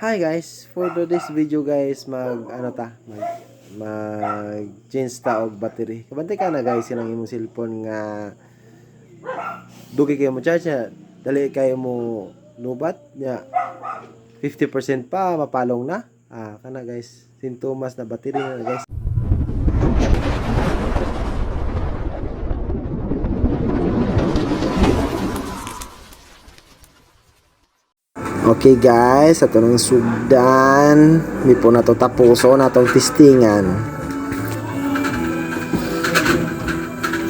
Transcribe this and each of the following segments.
Hi guys, for today's video guys, mag change ta og battery. Kabantay ka na guys yung imong cellphone nga dugi kayo mo charge niya, dali kayo mo nubat niya 50% pa mapalong na. Kana guys, sintomas na battery na guys. Okay guys, ato nang sugdan. Di po na to tapuso na tong testingan.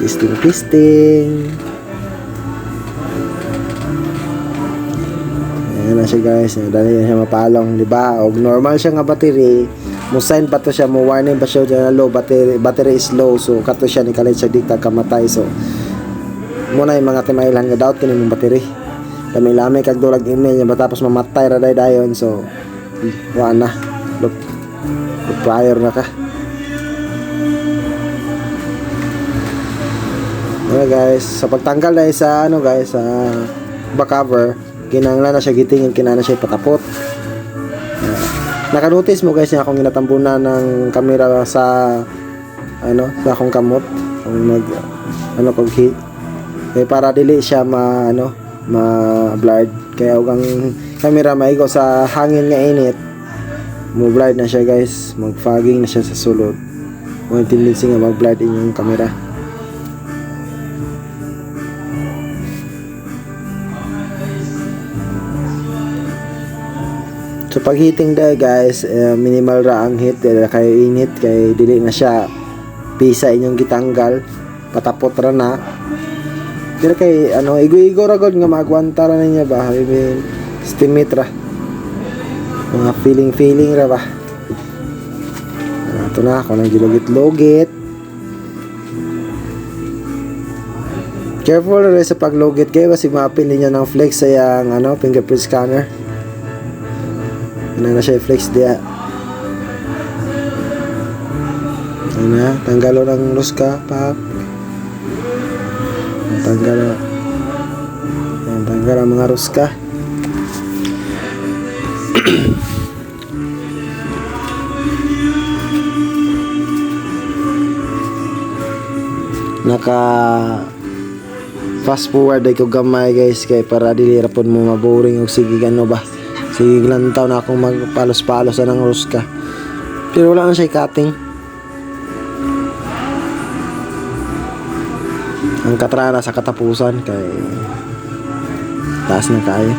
Testing. Ayan na siya guys. Dali na siya mapalong, di ba? Og normal siya nga battery. Mo sign pa to siya, mo warning pa siya na low battery is low. So kato siya ni kalit siya dikta kamatay. So muna yung mga timailan nga doubt kini mong battery. Lami kag dulag email niya tapos mamatay ra dayon. So wala na. Look prior na ka. Okay guys, sa pagtanggal na sa sa back cover, kinahanglan na siya gitingin, kinahanglan na siya patapot. Naka-notice mo guys nga akong ginatambunan ng camera sa sa akong kamot kung kog hit. Para dili siya ma-blurred, kaya ang camera maigo sa hangin nga init mo blurred na siya guys, mag-fogging na siya sa sulod, mo tendency nga mag-blurred inyong camera. So pag heating da guys, minimal ra ang heat kay init, kay dili na siya pisa inyong gitanggal, patapot ra na. Pero kay igo-igo ra gud nga magwanta ra niya ba, I mean estimate ra mga feeling ra ba. Ito na ako nang gilugit-lugit. Careful ra sa paglugit kay kasi maapil niya ng flex sa yang fingerprint scanner. Na siya flex dia. Tanggalo ng ruska pa. Tanggal ang mga ruska. Naka fast forward ay ko gamay guys, kay para dili ra pud mo maboring og sige ba. Sige lantaw na akong magpalos-palos ng ruska. Pero wala na siya cutting. Ang katrana sa katapusan kay taas na kayo.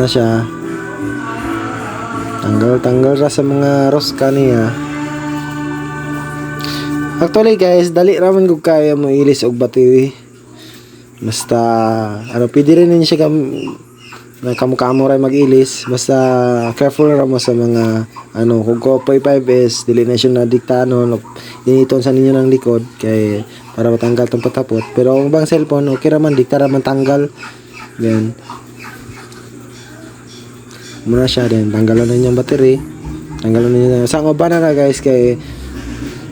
Siya tanggal ra sa mga ruska niya. Actually guys, dali raman kung kaya mo ilis og battery. Basta pwede rin niya siya kamukamo rin mag-ilis. Basta careful ra mo sa mga kung Kopoy 5S dili na siya nadiktanon, initon sa ninyo ng likod kay para matanggal tong patapot. Pero kung bang cellphone okay ra man, dikta ra man tanggal. Then muna siya din tanggalan na niyo battery. Tanggalan niyo sa ba na guys, kay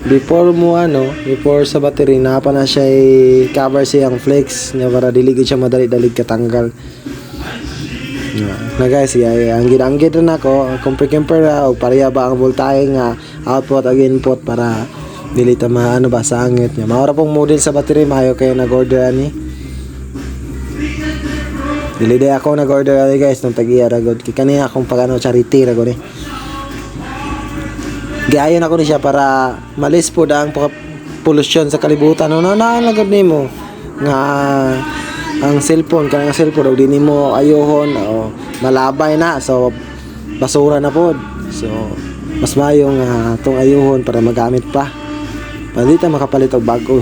before sa battery napa na siya cover siyang flex niya para dili gid siya madali-dali katanggal. Na guys, ang gid na ako compare o pareha ba ang voltahe nga output ag input para dili ta ba sa angit niya. Maura pong model sa battery mayo kay nag-order ani. Dili day ako nag-order ani guys nung tag-iya ra gud kaniya akong charity ra gud Giayon ako ni siya para malis po ang pollution sa kalibutan. Nalagad nimo nga ang cellphone og di nimo ayohon o malabay na, so basura na pod. So mas mayo nga tong ayohon para magamit pa. Para di ta makapalit og bago.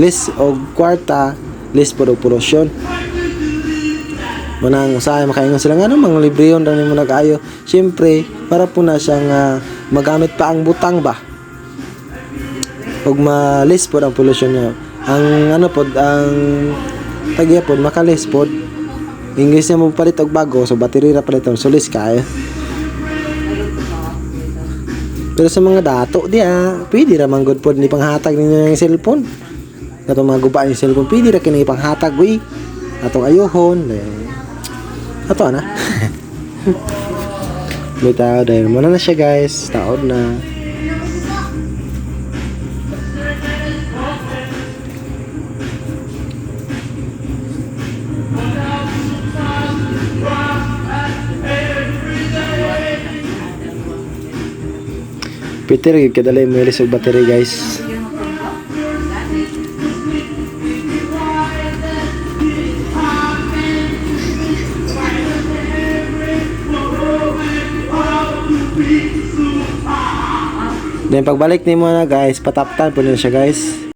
List og kwarta, list pod og pollution. Manang usahay makaingon sila nga mga libreyon daw nimo nag-ayo. Syempre para po na siyang magamit pa ang butang ba. Og ma-list pod ang pollution niya. Ang ang tagya pod makalis pod. English niya mo palit og bago, so battery ra paliton, so list kaya. Pero sa mga dato pwede ra man good pod ni panghatag ninyo ng cellphone. katong mga guba yung cellphone pwede ra kini panghatag uy atong ayohon ato na bitaw dahil muna na siya guys taod na Peter, kadalay mo ilis og battery guys. Then pagbalik ni mo na guys, pataptan po na siya guys.